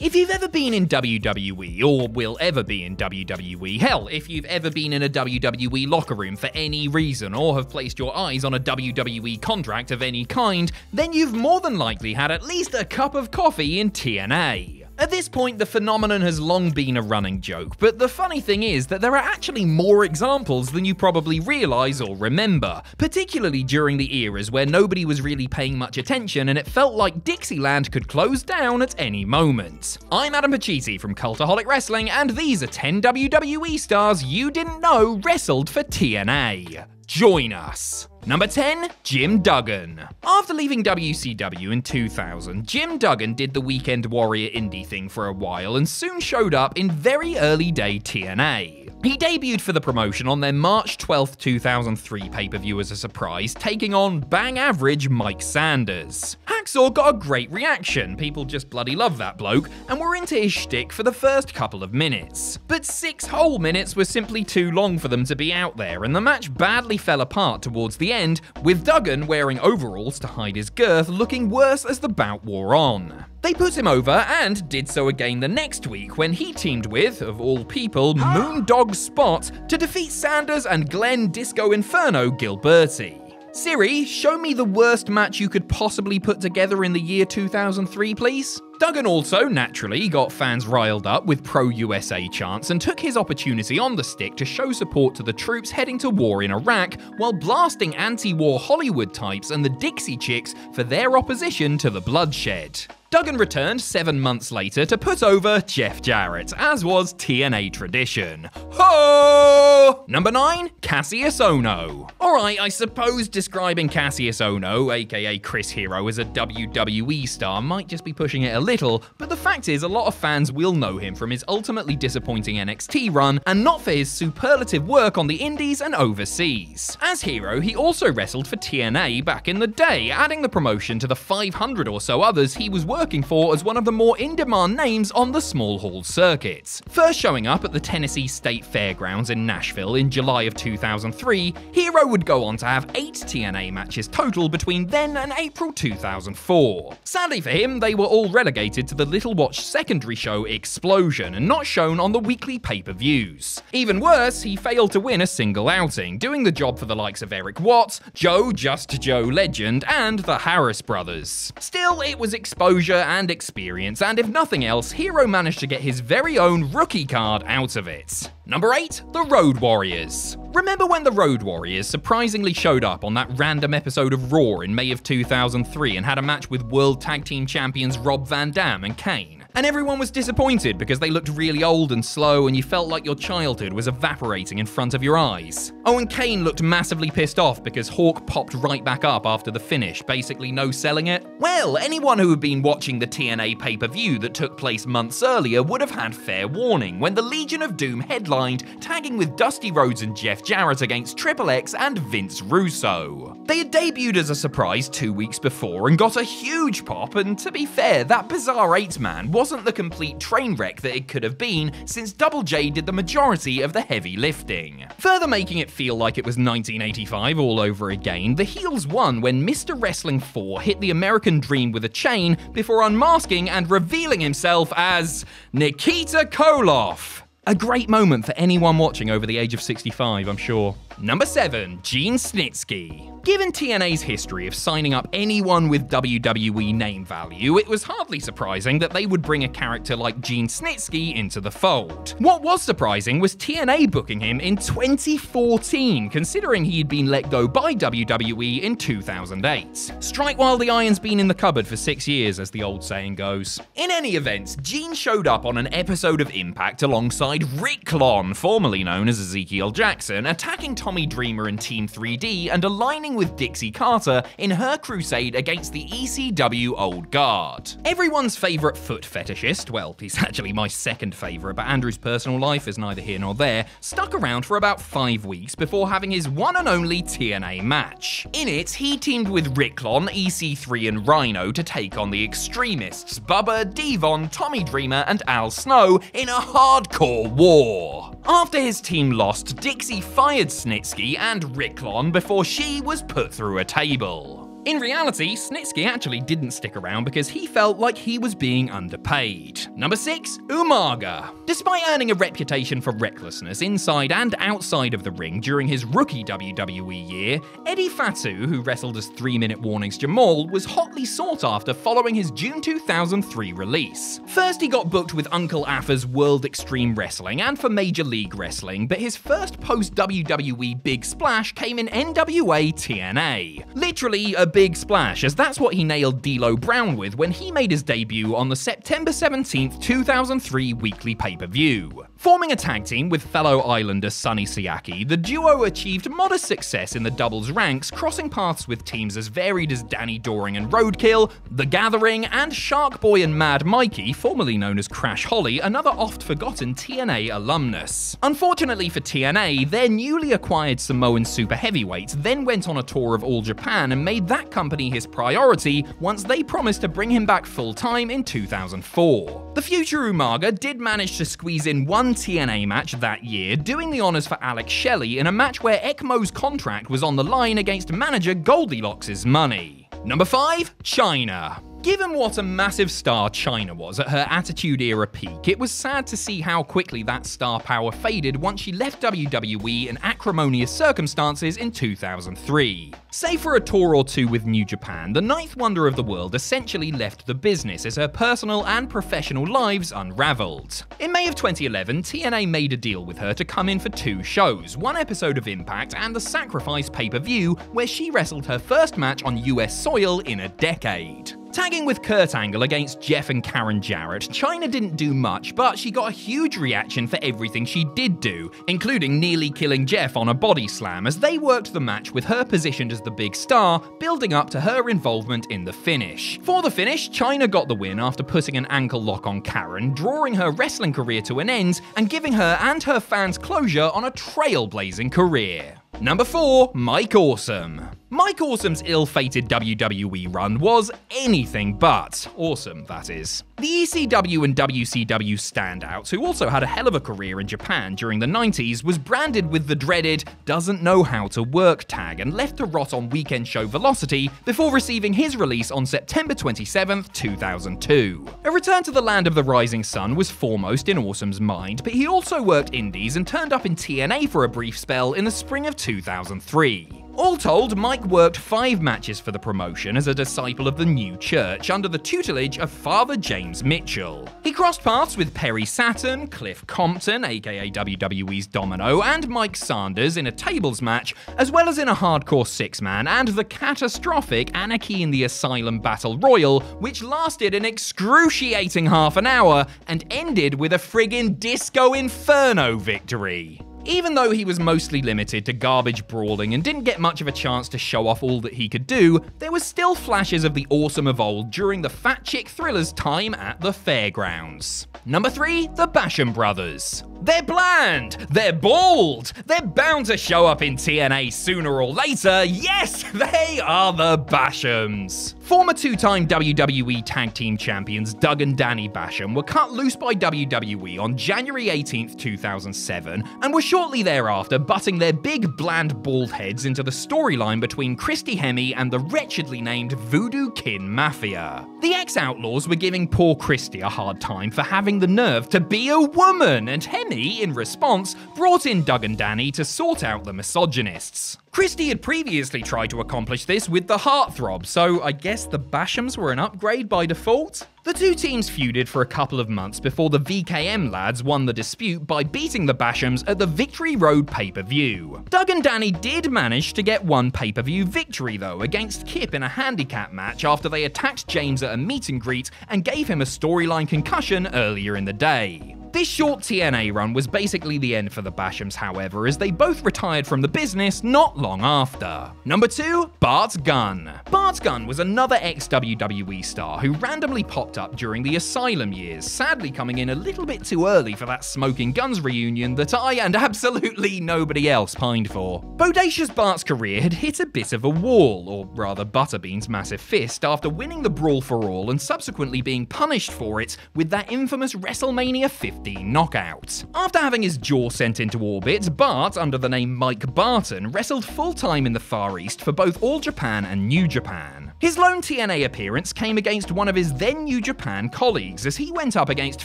If you've ever been in WWE, or will ever be in WWE, hell, if you've ever been in a WWE locker room for any reason, or have placed your eyes on a WWE contract of any kind, then you've more than likely had at least a cup of coffee in TNA. At this point, the phenomenon has long been a running joke, but the funny thing is that there are actually more examples than you probably realise or remember, particularly during the eras where nobody was really paying much attention and it felt like Dixieland could close down at any moment. I'm Adam Pacitti from Cultaholic Wrestling, and these are 10 WWE stars you didn't know wrestled for TNA. Join us. Number 10, Jim Duggan. After leaving WCW in 2000, Jim Duggan did the Weekend Warrior indie thing for a while and soon showed up in very early day TNA. He debuted for the promotion on their March 12, 2003 pay-per-view as a surprise, taking on bang average Mike Sanders. Hacksaw got a great reaction, people just bloody love that bloke, and were into his shtick for the first couple of minutes. But 6 whole minutes was simply too long for them to be out there, and the match badly fell apart towards the end, with Duggan wearing overalls to hide his girth looking worse as the bout wore on. They put him over, and did so again the next week when he teamed with, of all people, Moondog Spot to defeat Sanders and Glenn Disco Inferno Gilberti. Siri, show me the worst match you could possibly put together in the year 2003, please? Duggan also, naturally, got fans riled up with pro-USA chants and took his opportunity on the stick to show support to the troops heading to war in Iraq while blasting anti-war Hollywood types and the Dixie Chicks for their opposition to the bloodshed. Duggan returned 7 months later to put over Jeff Jarrett, as was TNA tradition. Ho! Number 9, Cassius Ohno. Alright, I suppose describing Cassius Ohno, aka Chris Hero, as a WWE star might just be pushing it a little, but the fact is a lot of fans will know him from his ultimately disappointing NXT run, and not for his superlative work on the indies and overseas. As Hero, he also wrestled for TNA back in the day, adding the promotion to the 500 or so others he was working for as one of the more in-demand names on the small hall circuit. First showing up at the Tennessee State Fairgrounds in Nashville in July of 2003, Hero would go on to have 8 TNA matches total between then and April 2004. Sadly for him, they were all relegated to the little-watched secondary show Explosion and not shown on the weekly pay-per-views. Even worse, he failed to win a single outing, doing the job for the likes of Eric Watts, Joe Just Joe Legend, and the Harris Brothers. Still, it was exposure and experience, and if nothing else, Hero managed to get his very own rookie card out of it. Number 8, the Road Warriors. Remember when the Road Warriors surprisingly showed up on that random episode of Raw in May of 2003 and had a match with World Tag Team Champions Rob Van Dam and Kane? And everyone was disappointed because they looked really old and slow and you felt like your childhood was evaporating in front of your eyes. Oh, and Kane looked massively pissed off because Hawk popped right back up after the finish, basically no selling it. Well, anyone who had been watching the TNA pay-per-view that took place months earlier would have had fair warning when the Legion of Doom headlined, tagging with Dusty Rhodes and Jeff Jarrett against Triple X and Vince Russo. They had debuted as a surprise 2 weeks before and got a huge pop, and to be fair, that bizarre 8-man wasn't the complete train wreck that it could have been, since Double J did the majority of the heavy lifting. Further making it feel like it was 1985 all over again, the heels won when Mr. Wrestling 4 hit the American Dream with a chain before unmasking and revealing himself as Nikita Koloff. A great moment for anyone watching over the age of 65, I'm sure. Number 7, Gene Snitsky. Given TNA's history of signing up anyone with WWE name value, it was hardly surprising that they would bring a character like Gene Snitsky into the fold. What was surprising was TNA booking him in 2014, considering he had been let go by WWE in 2008. Strike while the iron's been in the cupboard for 6 years, as the old saying goes. In any event, Gene showed up on an episode of Impact alongside Ricklon, formerly known as Ezekiel Jackson, attacking Tommy Dreamer and Team 3D and aligning with Dixie Carter in her crusade against the ECW Old Guard. Everyone's favourite foot fetishist, well, he's actually my second favourite, but Andrew's personal life is neither here nor there, stuck around for about 5 weeks before having his one and only TNA match. In it, he teamed with Ricklon, EC3 and Rhino to take on the extremists, Bubba, Devon, Tommy Dreamer and Al Snow in a hardcore war. After his team lost, Dixie fired Snitsky and Ricklon before she was put through a table. In reality, Snitsky actually didn't stick around because he felt like he was being underpaid. Number 6, Umaga. Despite earning a reputation for recklessness inside and outside of the ring during his rookie WWE year, Eddie Fatu, who wrestled as 3-Minute Warning's Jamal, was hotly sought after following his June 2003 release. First, he got booked with Uncle Affa's World Extreme Wrestling and for Major League Wrestling, but his first post-WWE big splash came in NWA TNA. Literally a big splash, as that's what he nailed D'Lo Brown with when he made his debut on the September 17th, 2003 weekly pay-per-view. Forming a tag team with fellow Islander Sonny Siaki, the duo achieved modest success in the doubles ranks, crossing paths with teams as varied as Danny Doring and Roadkill, The Gathering, and Shark Boy and Mad Mikey, formerly known as Crash Holly, another oft-forgotten TNA alumnus. Unfortunately for TNA, their newly acquired Samoan super heavyweights then went on a tour of all Japan and made that company his priority once they promised to bring him back full-time in 2004. The future Umaga did manage to squeeze in one TNA match that year, doing the honors for Alex Shelley in a match where ECMO's contract was on the line against manager Goldilocks' money. Number 5, Chyna. Given what a massive star Chyna was at her Attitude Era peak, it was sad to see how quickly that star power faded once she left WWE in acrimonious circumstances in 2003. Save for a tour or two with New Japan, the ninth wonder of the world essentially left the business as her personal and professional lives unraveled. In May of 2011, TNA made a deal with her to come in for 2 shows, 1 episode of Impact and the Sacrifice pay-per-view, where she wrestled her first match on US soil in a decade. Tagging with Kurt Angle against Jeff and Karen Jarrett, Chyna didn't do much, but she got a huge reaction for everything she did do, including nearly killing Jeff on a body slam as they worked the match with her positioned as the big star, building up to her involvement in the finish. For the finish, Chyna got the win after putting an ankle lock on Karen, drawing her wrestling career to an end and giving her and her fans closure on a trailblazing career. Number 4, Mike Awesome. Mike Awesome's ill-fated WWE run was anything but awesome, that is. The ECW and WCW standouts, who also had a hell of a career in Japan during the 90s, was branded with the dreaded "doesn't know how to work" tag and left to rot on weekend show Velocity before receiving his release on September 27th, 2002. A return to the land of the rising sun was foremost in Awesome's mind, but he also worked indies and turned up in TNA for a brief spell in the spring of 2003. All told, Mike worked 5 matches for the promotion as a disciple of the new church under the tutelage of Father James Mitchell. He crossed paths with Perry Saturn, Cliff Compton, aka WWE's Domino, and Mike Sanders in a tables match, as well as in a hardcore 6-man and the catastrophic Anarchy in the Asylum Battle Royal, which lasted an excruciating half an hour and ended with a friggin' Disco Inferno victory. Even though he was mostly limited to garbage brawling and didn't get much of a chance to show off all that he could do, there was still flashes of the Awesome of old during the Fat Chick Thriller's time at the fairgrounds. Number 3, the Basham Brothers. They're bland, they're bald, they're bound to show up in TNA sooner or later. Yes, they are the Bashams. Former 2-time WWE Tag Team Champions Doug and Danny Basham were cut loose by WWE on January 18th, 2007, and were shortly thereafter butting their big, bland, bald heads into the storyline between Christy Hemme and the wretchedly named Voodoo Kin Mafia. The ex-Outlaws were giving poor Christy a hard time for having the nerve to be a woman, and Hemme, in response, brought in Doug and Danny to sort out the misogynists. Christy had previously tried to accomplish this with the Heartthrob, so I guess the Bashams were an upgrade by default? The two teams feuded for a couple of months before the VKM lads won the dispute by beating the Bashams at the Victory Road pay-per-view. Doug and Danny did manage to get one pay-per-view victory though against Kip in a handicap match after they attacked James at a meet and greet and gave him a storyline concussion earlier in the day. This short TNA run was basically the end for the Bashams, however, as they both retired from the business not long after. Number 2, Barts Gun. Barts Gun was another ex-WWE star who randomly popped up during the Asylum years, sadly coming in a little bit too early for that Smoking Guns reunion that I and absolutely nobody else pined for. Bodacious Bart's career had hit a bit of a wall, or rather Butterbean's massive fist, after winning the Brawl for All and subsequently being punished for it with that infamous WrestleMania 50 15 knockouts. After having his jaw sent into orbit, Bart, under the name Mike Barton, wrestled full-time in the Far East for both All Japan and New Japan. His lone TNA appearance came against one of his then New Japan colleagues as he went up against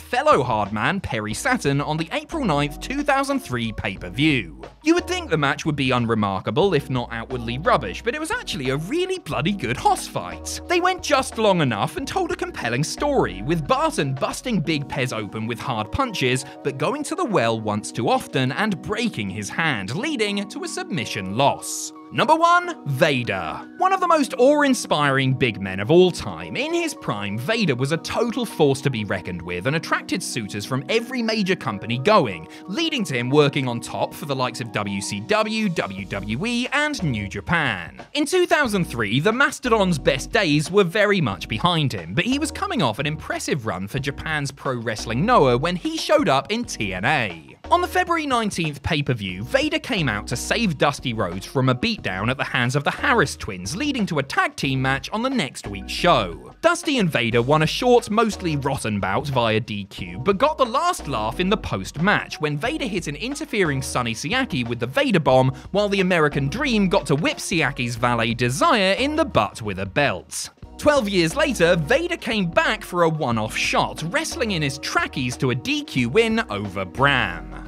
fellow hardman Perry Saturn on the April 9th, 2003 pay-per-view. You would think the match would be unremarkable, if not outwardly rubbish, but it was actually a really bloody good hoss fight. They went just long enough and told a compelling story, with Barton busting Big Pez open with hard punches, but going to the well once too often and breaking his hand, leading to a submission loss. Number 1. Vader. One of the most awe-inspiring big men of all time. In his prime, Vader was a total force to be reckoned with and attracted suitors from every major company going, leading to him working on top for the likes of WCW, WWE, and New Japan. In 2003, the Mastodon's best days were very much behind him, but he was coming off an impressive run for Japan's Pro Wrestling Noah when he showed up in TNA. On the February 19th pay-per-view, Vader came out to save Dusty Rhodes from a beatdown at the hands of the Harris twins, leading to a tag team match on the next week's show. Dusty and Vader won a short, mostly rotten bout via DQ, but got the last laugh in the post-match when Vader hit an interfering Sonny Siaki with the Vader Bomb, while the American Dream got to whip Siaki's valet Desire in the butt with a belt. 12 years later, Vader came back for a one-off shot, wrestling in his trackies to a DQ win over Bram.